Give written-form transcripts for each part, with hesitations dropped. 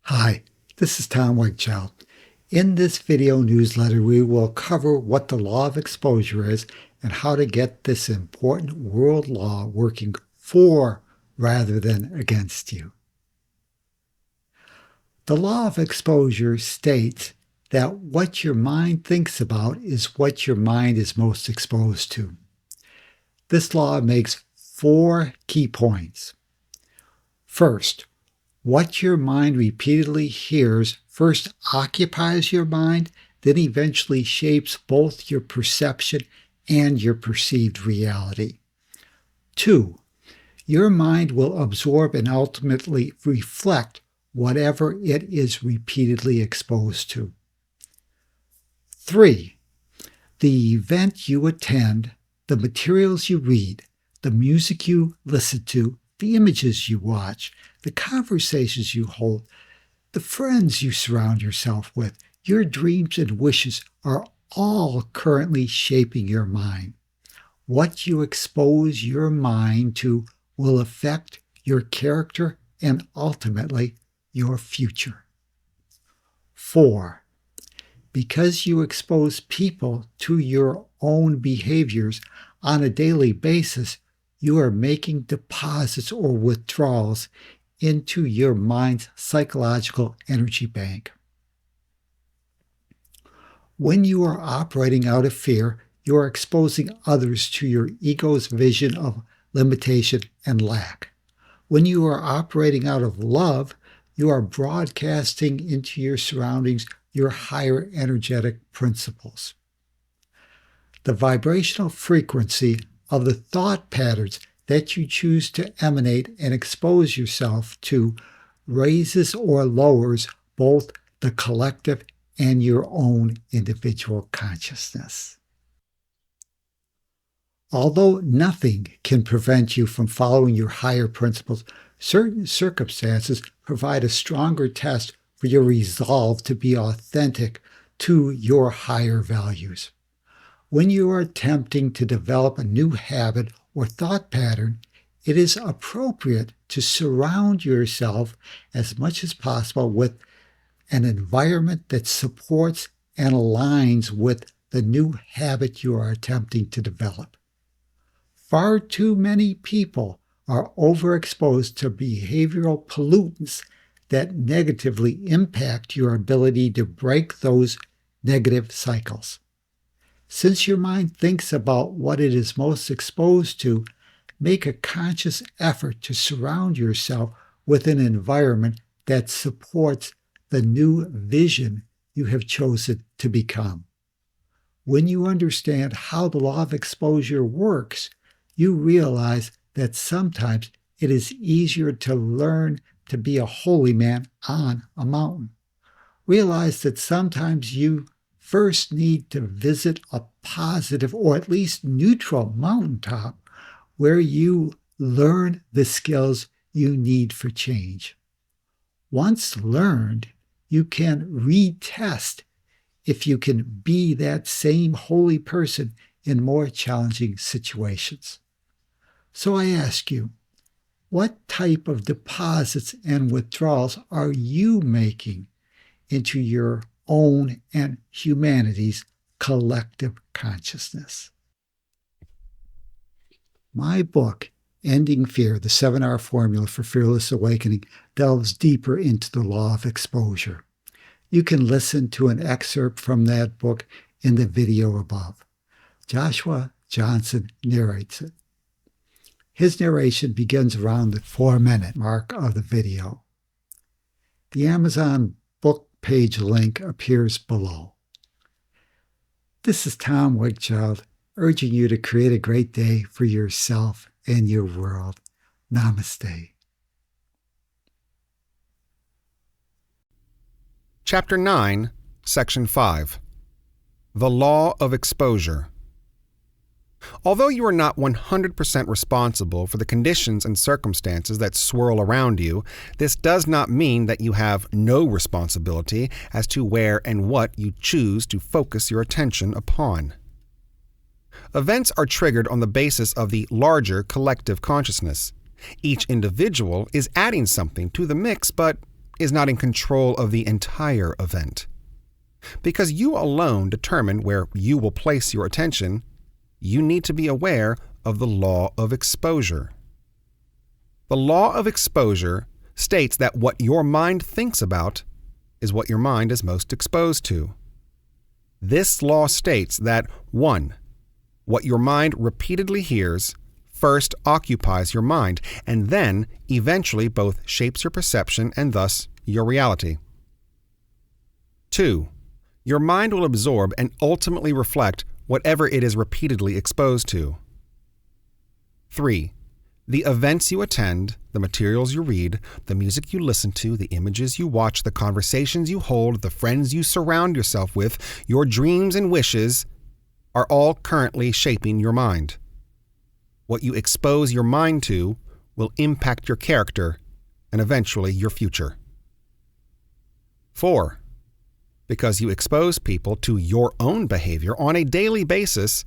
Hi, this is Tom Wakechild. In this video newsletter, we will cover what the law of exposure is and how to get this important world law working for rather than against you. The law of exposure states that what your mind thinks about is what your mind is most exposed to. This law makes 4 key points. First, what your mind repeatedly hears first occupies your mind, then eventually shapes both your perception and your perceived reality. 2, your mind will absorb and ultimately reflect whatever it is repeatedly exposed to. 3, the event you attend, the materials you read, the music you listen to, the images you watch, the conversations you hold, the friends you surround yourself with, your dreams and wishes are all currently shaping your mind. What you expose your mind to will affect your character and ultimately your future. 4, because you expose people to your own behaviors on a daily basis, you are making deposits or withdrawals into your mind's psychological energy bank. When you are operating out of fear, you are exposing others to your ego's vision of limitation and lack. When you are operating out of love, you are broadcasting into your surroundings your higher energetic principles. The vibrational frequency of the thought patterns that you choose to emanate and expose yourself to raises or lowers both the collective and your own individual consciousness. Although nothing can prevent you from following your higher principles, certain circumstances provide a stronger test for your resolve to be authentic to your higher values. When you are attempting to develop a new habit or thought pattern, it is appropriate to surround yourself as much as possible with an environment that supports and aligns with the new habit you are attempting to develop. Far too many people are overexposed to behavioral pollutants that negatively impact your ability to break those negative cycles. Since your mind thinks about what it is most exposed to, make a conscious effort to surround yourself with an environment that supports the new vision you have chosen to become. When you understand how the law of exposure works, you realize that sometimes it is easier to learn to be a holy man on a mountain. Realize that sometimes you first need to visit a positive or at least neutral mountaintop where you learn the skills you need for change. Once learned, you can retest if you can be that same holy person in more challenging situations. So I ask you, what type of deposits and withdrawals are you making into your own and humanity's collective consciousness? My book, Ending Fear, the 7-Hour Formula for Fearless Awakening, delves deeper into the law of exposure. You can listen to an excerpt from that book in the video above. Joshua Johnson narrates it. His narration begins around the 4-minute mark of the video. The Amazon book page link appears below. This is Tom Wakechild, urging you to create a great day for yourself and your world. Namaste. Chapter 9, Section 5. The Law of Exposure. Although you are not 100% responsible for the conditions and circumstances that swirl around you, this does not mean that you have no responsibility as to where and what you choose to focus your attention upon. Events are triggered on the basis of the larger collective consciousness. Each individual is adding something to the mix, but is not in control of the entire event. Because you alone determine where you will place your attention, you need to be aware of the law of exposure. The law of exposure states that what your mind thinks about is what your mind is most exposed to. This law states that 1. What your mind repeatedly hears first occupies your mind, and then eventually both shapes your perception and thus your reality. 2. Your mind will absorb and ultimately reflect whatever it is repeatedly exposed to. 3. The events you attend, the materials you read, the music you listen to, the images you watch, the conversations you hold, the friends you surround yourself with, your dreams and wishes are all currently shaping your mind. What you expose your mind to will impact your character and eventually your future. 4. Because you expose people to your own behavior on a daily basis,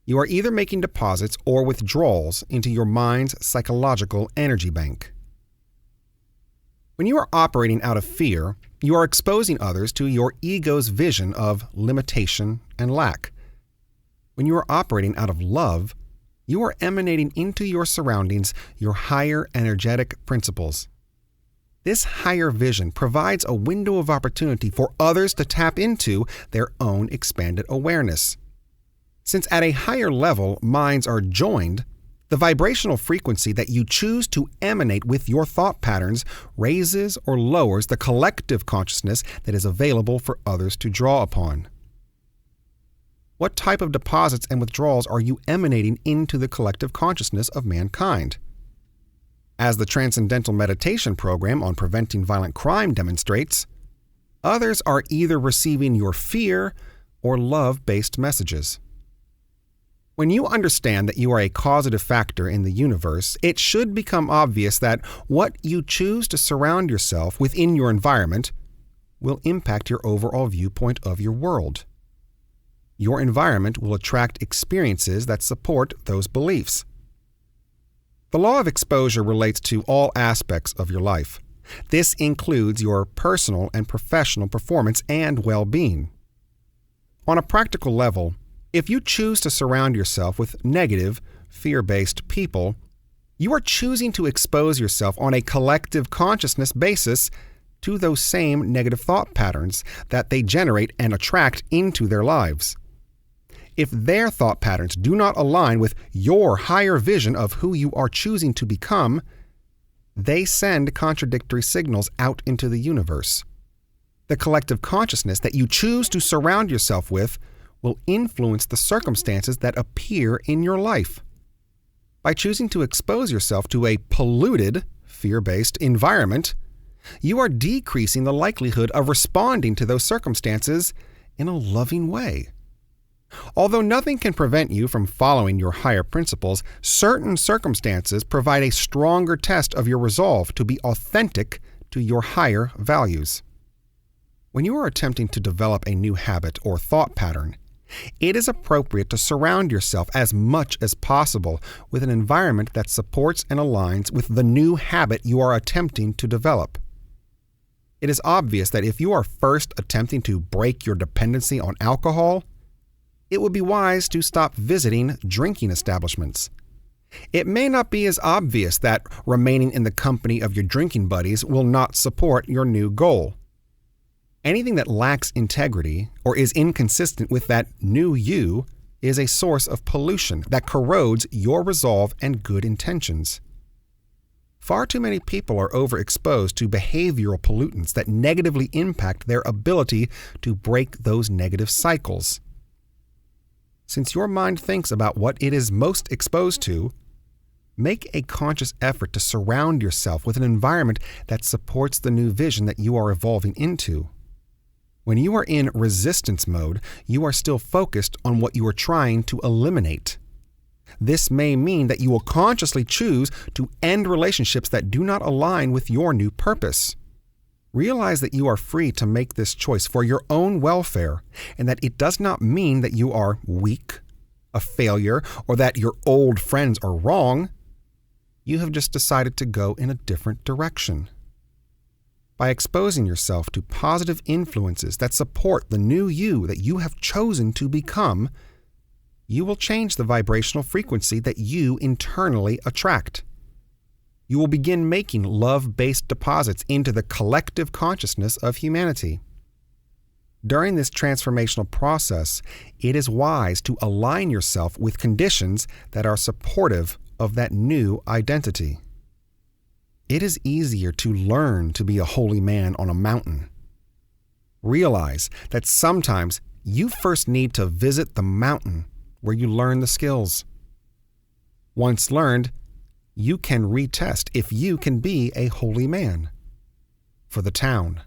you are either making deposits or withdrawals into your mind's psychological energy bank. When you are operating out of fear, you are exposing others to your ego's vision of limitation and lack. When you are operating out of love, you are emanating into your surroundings your higher energetic principles. This higher vision provides a window of opportunity for others to tap into their own expanded awareness. Since at a higher level minds are joined, the vibrational frequency that you choose to emanate with your thought patterns raises or lowers the collective consciousness that is available for others to draw upon. What type of deposits and withdrawals are you emanating into the collective consciousness of mankind? As the Transcendental Meditation Program on Preventing Violent Crime demonstrates, others are either receiving your fear or love-based messages. When you understand that you are a causative factor in the universe, it should become obvious that what you choose to surround yourself within your environment will impact your overall viewpoint of your world. Your environment will attract experiences that support those beliefs. The law of exposure relates to all aspects of your life. This includes your personal and professional performance and well-being. On a practical level, if you choose to surround yourself with negative, fear-based people, you are choosing to expose yourself on a collective consciousness basis to those same negative thought patterns that they generate and attract into their lives. If their thought patterns do not align with your higher vision of who you are choosing to become, they send contradictory signals out into the universe. The collective consciousness that you choose to surround yourself with will influence the circumstances that appear in your life. By choosing to expose yourself to a polluted, fear-based environment, you are decreasing the likelihood of responding to those circumstances in a loving way. Although nothing can prevent you from following your higher principles, certain circumstances provide a stronger test of your resolve to be authentic to your higher values. When you are attempting to develop a new habit or thought pattern, it is appropriate to surround yourself as much as possible with an environment that supports and aligns with the new habit you are attempting to develop. It is obvious that if you are first attempting to break your dependency on alcohol, it would be wise to stop visiting drinking establishments. It may not be as obvious that remaining in the company of your drinking buddies will not support your new goal. Anything that lacks integrity or is inconsistent with that new you is a source of pollution that corrodes your resolve and good intentions. Far too many people are overexposed to behavioral pollutants that negatively impact their ability to break those negative cycles. Since your mind thinks about what it is most exposed to, make a conscious effort to surround yourself with an environment that supports the new vision that you are evolving into. When you are in resistance mode, you are still focused on what you are trying to eliminate. This may mean that you will consciously choose to end relationships that do not align with your new purpose. Realize that you are free to make this choice for your own welfare, and that it does not mean that you are weak, a failure, or that your old friends are wrong. You have just decided to go in a different direction. By exposing yourself to positive influences that support the new you that you have chosen to become, you will change the vibrational frequency that you internally attract. You will begin making love-based deposits into the collective consciousness of humanity. During this transformational process, it is wise to align yourself with conditions that are supportive of that new identity. It is easier to learn to be a holy man on a mountain. Realize that sometimes you first need to visit the mountain where you learn the skills. Once learned, you can retest if you can be a holy man for the town.